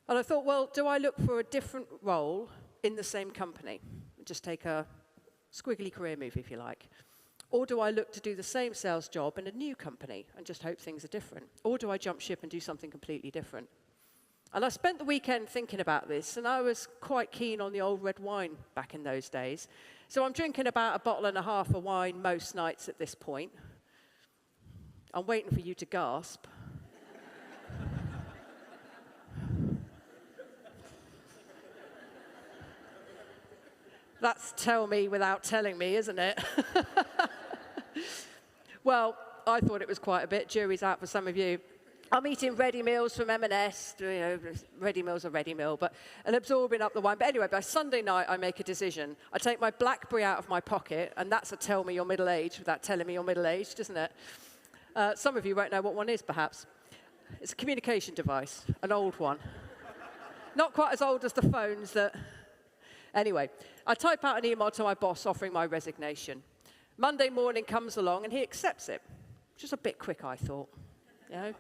And I thought, well, do I look for a different role in the same company? Just take a squiggly career move, if you like. Or do I look to do the same sales job in a new company and just hope things are different? Or do I jump ship and do something completely different? And I spent the weekend thinking about this, and I was quite keen on the old red wine back in those days. So I'm drinking about a bottle and a half of wine most nights at this point. I'm waiting for you to gasp. That's tell me without telling me, isn't it? Well, I thought it was quite a bit. Jury's out for some of you. I'm eating ready meals from M&S. You know, ready meals are ready meal, and absorbing up the wine. But anyway, by Sunday night, I make a decision. I take my BlackBerry out of my pocket, and that's a tell me you're middle-aged without telling me you're middle-aged, isn't it? Some of you won't know what one is, perhaps. It's a communication device, an old one. Not quite as old as the phones that... Anyway, I type out an email to my boss offering my resignation. Monday morning comes along, and he accepts it. Just a bit quick, I thought. You know,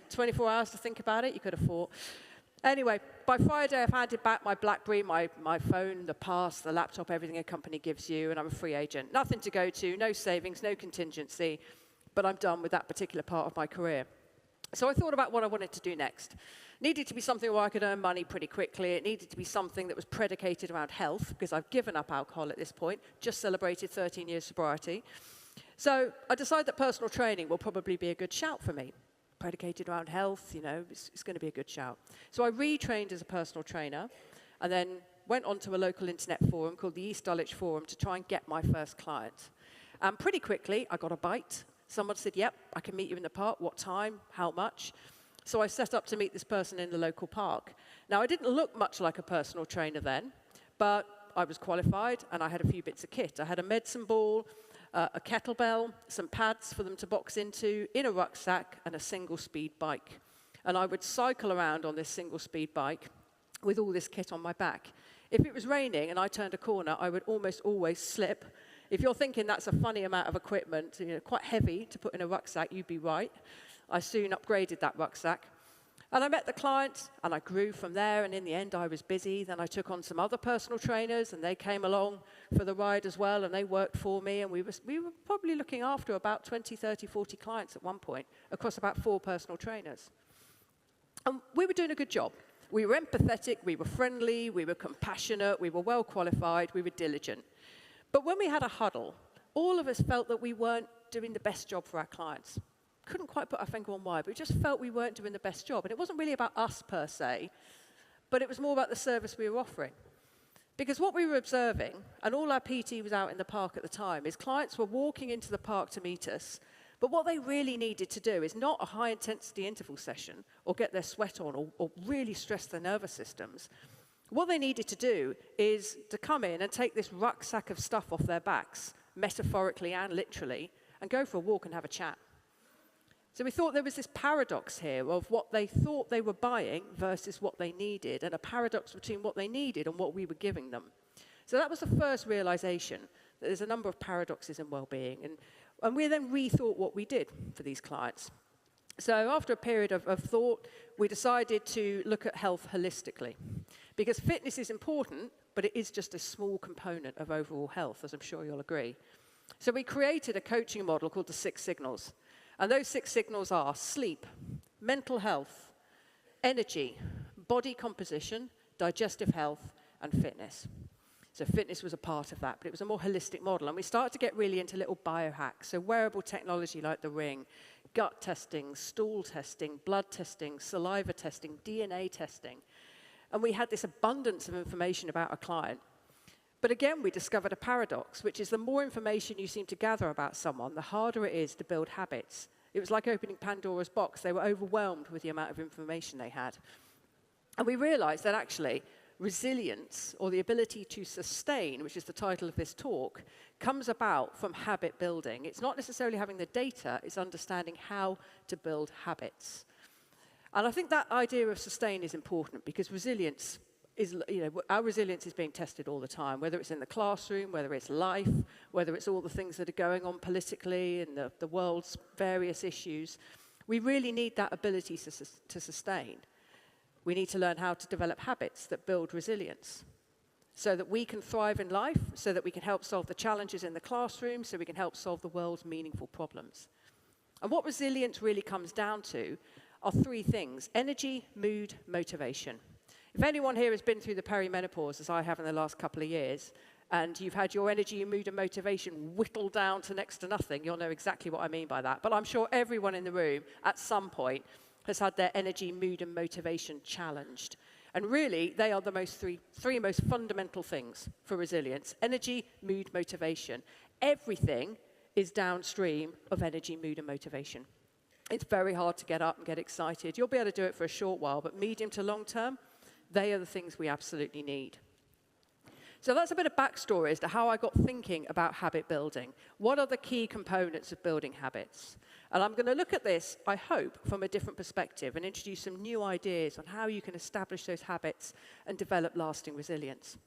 24 hours to think about it, you could have thought. Anyway, by Friday, I've handed back my BlackBerry, my phone, the pass, the laptop, everything a company gives you, and I'm a free agent. Nothing to go to, no savings, no contingency, but I'm done with that particular part of my career. So I thought about what I wanted to do next. Needed to be something where I could earn money pretty quickly. It needed to be something that was predicated around health, because I've given up alcohol at this point, just celebrated 13 years sobriety. So I decided that personal training will probably be a good shout for me. Predicated around health, you know, it's going to be a good shout. So I retrained as a personal trainer, and then went onto a local internet forum called the East Dulwich Forum to try and get my first client. And pretty quickly, I got a bite. Someone said, yep, I can meet you in the park. What time? How much? So I set up to meet this person in the local park. Now, I didn't look much like a personal trainer then, but I was qualified, and I had a few bits of kit. I had a medicine ball, a kettlebell, some pads for them to box into, in a rucksack, and a single-speed bike. And I would cycle around on this single-speed bike with all this kit on my back. If it was raining and I turned a corner, I would almost always slip. If you're thinking that's a funny amount of equipment, you know, quite heavy to put in a rucksack, you'd be right. I soon upgraded that rucksack. And I met the client, and I grew from there, and in the end, I was busy. Then I took on some other personal trainers, and they came along for the ride as well, and they worked for me, and we were probably looking after about 20, 30, 40 clients at one point, across about 4 personal trainers. And we were doing a good job. We were empathetic, we were friendly, we were compassionate, we were well qualified, we were diligent. But when we had a huddle, all of us felt that we weren't doing the best job for our clients. Couldn't quite put our finger on why, but we just felt we weren't doing the best job. And it wasn't really about us per se, but it was more about the service we were offering. Because what we were observing, and all our PT was out in the park at the time, is clients were walking into the park to meet us, but what they really needed to do is not a high-intensity interval session or get their sweat on or really stress their nervous systems. What they needed to do is to come in and take this rucksack of stuff off their backs, metaphorically and literally, and go for a walk and have a chat. So we thought there was this paradox here of what they thought they were buying versus what they needed, and a paradox between what they needed and what we were giving them. So that was the first realization, that there's a number of paradoxes in well-being. And we then rethought what we did for these clients. So after a period of thought, we decided to look at health holistically. Because fitness is important, but it is just a small component of overall health, as I'm sure you'll agree. So we created a coaching model called the 6 Signals. And those 6 signals are sleep, mental health, energy, body composition, digestive health, and fitness. So fitness was a part of that, but it was a more holistic model. And we started to get really into little biohacks, so wearable technology like the Ring, gut testing, stool testing, blood testing, saliva testing, DNA testing. And we had this abundance of information about a client. But again, we discovered a paradox, which is the more information you seem to gather about someone, the harder it is to build habits. It was like opening Pandora's box. They were overwhelmed with the amount of information they had. And we realized that actually resilience, or the ability to sustain, which is the title of this talk, comes about from habit building. It's not necessarily having the data, it's understanding how to build habits. And I think that idea of sustain is important, because resilience is, our resilience is being tested all the time, whether it's in the classroom, whether it's life, whether it's all the things that are going on politically and the world's various issues. We really need that ability to sustain. We need to learn how to develop habits that build resilience so that we can thrive in life, so that we can help solve the challenges in the classroom, so we can help solve the world's meaningful problems. And what resilience really comes down to are three things: energy, mood, motivation. If anyone here has been through the perimenopause, as I have in the last couple of years, and you've had your energy, your mood and motivation whittled down to next to nothing, you'll know exactly what I mean by that. But I'm sure everyone in the room at some point has had their energy, mood and motivation challenged. And really, they are the three most fundamental things for resilience: energy, mood, motivation. Everything is downstream of energy, mood and motivation. It's very hard to get up and get excited. You'll be able to do it for a short while, but medium to long term, they are the things we absolutely need. So that's a bit of backstory as to how I got thinking about habit building. What are the key components of building habits? And I'm going to look at this, I hope, from a different perspective and introduce some new ideas on how you can establish those habits and develop lasting resilience.